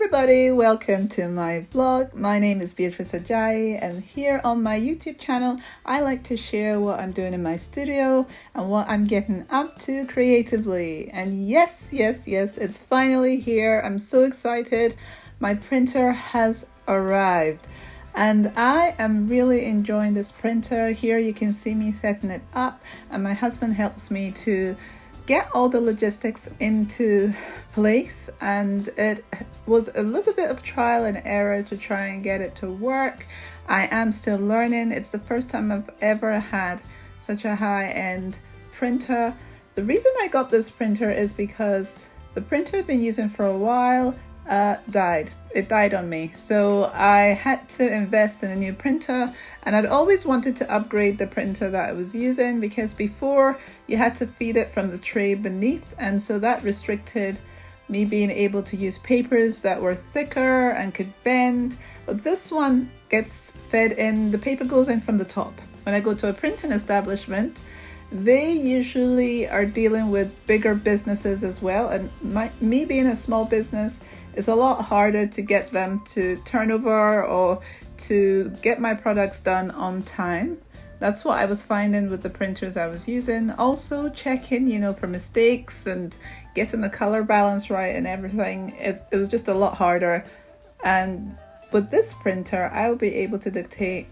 everybody, welcome to my vlog. My name is Beatrice Ajayi, and here on my YouTube channel I like to share what I'm doing in my studio and what I'm getting up to creatively. And yes, it's finally here. I'm so excited. My printer has arrived and I am really enjoying this printer. Here you can see me setting it up, and my husband helps me to get all the logistics into place, and it was a little bit of trial and error to try and get it to work. I am still learning. It's the first time I've ever had such a high-end printer. The reason I got this printer is because the printer I've been using for a while died. It died on me, so I had to invest in a new printer, and I'd always wanted to upgrade the printer that I was using, because before you had to feed it from the tray beneath, and so that restricted me being able to use papers that were thicker and could bend. But this one gets fed in, the paper goes in from the top. When I go to a printing establishment, they usually are dealing with bigger businesses as well, and me being a small business, it's a lot harder to get them to turn over or to get my products done on time. That's what I was finding with the printers I was using. Also checking, for mistakes and getting the color balance right and everything. It was just a lot harder. And with this printer, I'll be able to dictate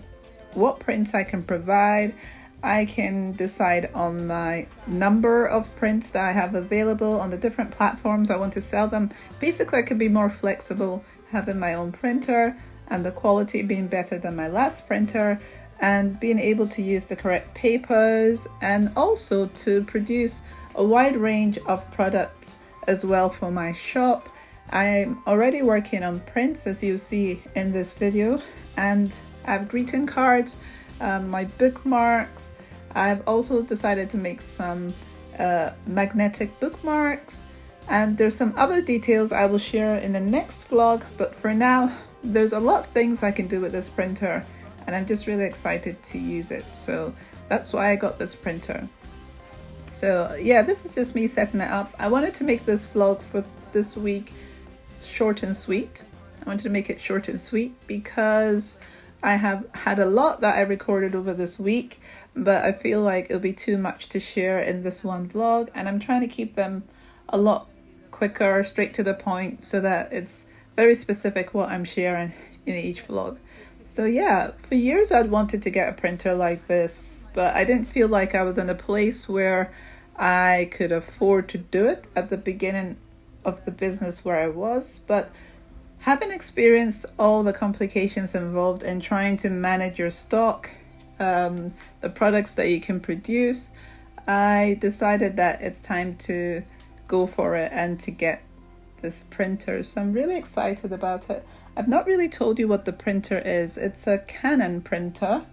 what prints I can provide. I can decide on my number of prints that I have available on the different platforms I want to sell them. Basically, I could be more flexible having my own printer and the quality being better than my last printer, and being able to use the correct papers, and also to produce a wide range of products as well for my shop. I'm already working on prints, as you see in this video, and I have greeting cards, my bookmarks. I've also decided to make some magnetic bookmarks, and there's some other details I will share in the next vlog, but for now there's a lot of things I can do with this printer, and I'm just really excited to use it. So that's why I got this printer. So yeah, this is just me setting it up. I wanted to make this vlog for this week short and sweet. I wanted to make it short and sweet because I have had a lot that I recorded over this week, but I feel like it'll be too much to share in this one vlog, and I'm trying to keep them a lot quicker, straight to the point, so that it's very specific what I'm sharing in each vlog. So yeah, for years I'd wanted to get a printer like this, but I didn't feel like I was in a place where I could afford to do it at the beginning of the business where I was. But having experienced all the complications involved in trying to manage your stock, the products that you can produce, I decided that it's time to go for it and to get this printer. So I'm really excited about it. I've not really told you what the printer is. It's a Canon printer,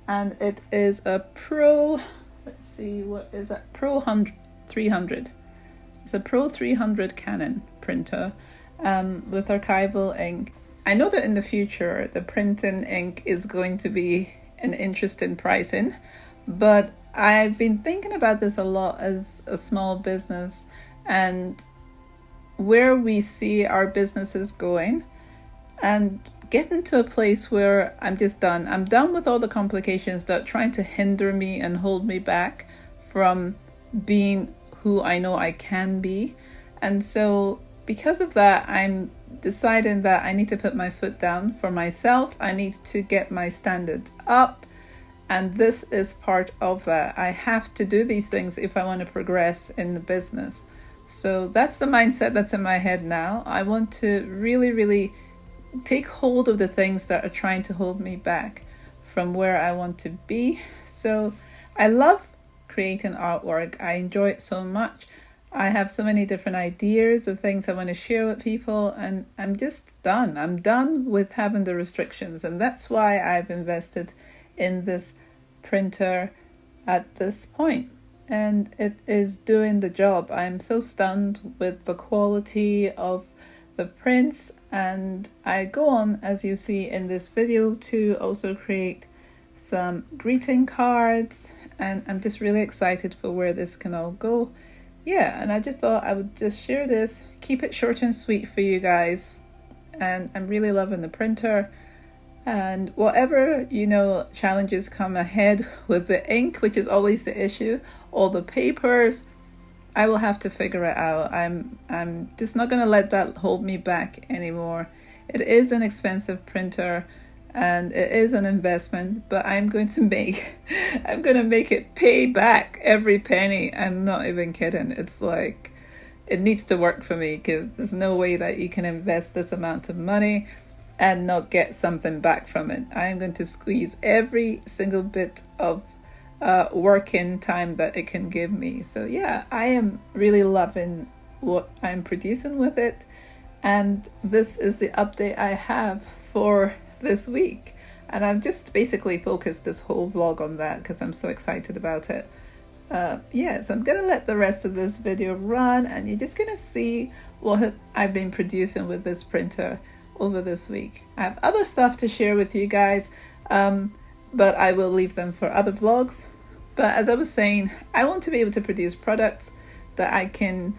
and it is a Pro, let's see, what is it? Pro 300. It's a Pro 300 Canon printer. With archival ink. I know that in the future the printing ink is going to be an interesting pricing, but I've been thinking about this a lot as a small business and where we see our businesses going, and getting to a place where I'm just done. I'm done with all the complications that are trying to hinder me and hold me back from being who I know I can be. And so because of that, I'm deciding that I need to put my foot down for myself. I need to get my standards up, and this is part of that. I have to do these things if I want to progress in the business. So that's the mindset that's in my head now. I want to really take hold of the things that are trying to hold me back from where I want to be. So I love creating artwork. I enjoy it so much. I have so many different ideas of things I want to share with people, and I'm just done. I'm done with having the restrictions, and that's why I've invested in this printer at this point, and it is doing the job. I'm so stunned with the quality of the prints, and I go on, as you see in this video, to also create some greeting cards, and I'm just really excited for where this can all go. Yeah, and I just thought I would just share this, keep it short and sweet for you guys. and I'm really loving the printer. And whatever, challenges come ahead with the ink, which is always the issue, or the papers, I will have to figure it out. I'm just not going to let that hold me back anymore. It is an expensive printer and it is an investment, but I'm going to make it pay back every penny. I'm not even kidding. It's like, it needs to work for me, because there's no way that you can invest this amount of money and not get something back from it. I'm going to squeeze every single bit of working time that it can give me. So yeah, I am really loving what I'm producing with it, and this is the update I have for this week. And I've just basically focused this whole vlog on that because I'm so excited about it. So I'm gonna let the rest of this video run, and you're just gonna see what I've been producing with this printer over this week. I have other stuff to share with you guys, but I will leave them for other vlogs. But as I was saying, I want to be able to produce products that I can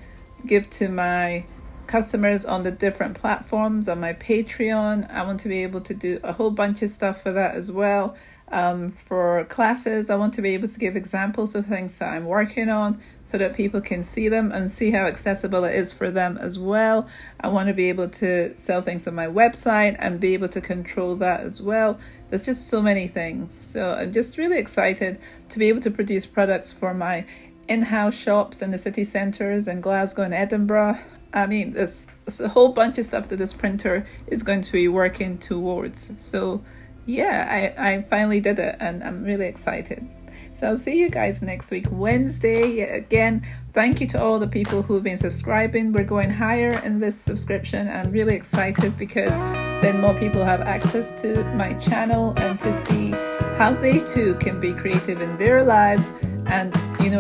give to my customers on the different platforms, on my Patreon. I want to be able to do a whole bunch of stuff for that as well. For classes, I want to be able to give examples of things that I'm working on so that people can see them and see how accessible it is for them as well. I want to be able to sell things on my website and be able to control that as well. There's just so many things. So I'm just really excited to be able to produce products for my in-house shops in the city centres in Glasgow and Edinburgh. I mean, there's a whole bunch of stuff that this printer is going to be working towards. So yeah, I finally did it, and I'm really excited. So I'll see you guys next week, Wednesday. Again, thank you to all the people who have been subscribing. We're going higher in this subscription. I'm really excited because then more people have access to my channel and to see how they too can be creative in their lives and,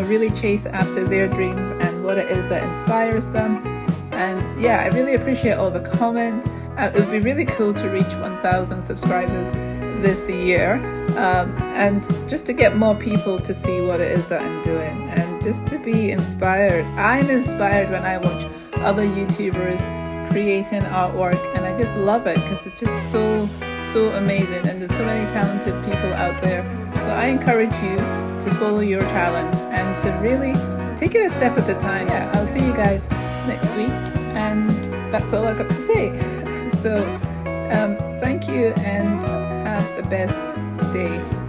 really chase after their dreams and what it is that inspires them. And yeah, I really appreciate all the comments. It would be really cool to reach 1,000 subscribers this year, and just to get more people to see what it is that I'm doing, and just to be inspired. I'm inspired when I watch other YouTubers creating artwork, and I just love it because it's just so amazing, and there's so many talented people out there. So I encourage you to follow your talents and to really take it a step at a time. Yeah, I'll see you guys next week, and that's all I've got to say. So thank you, and have the best day.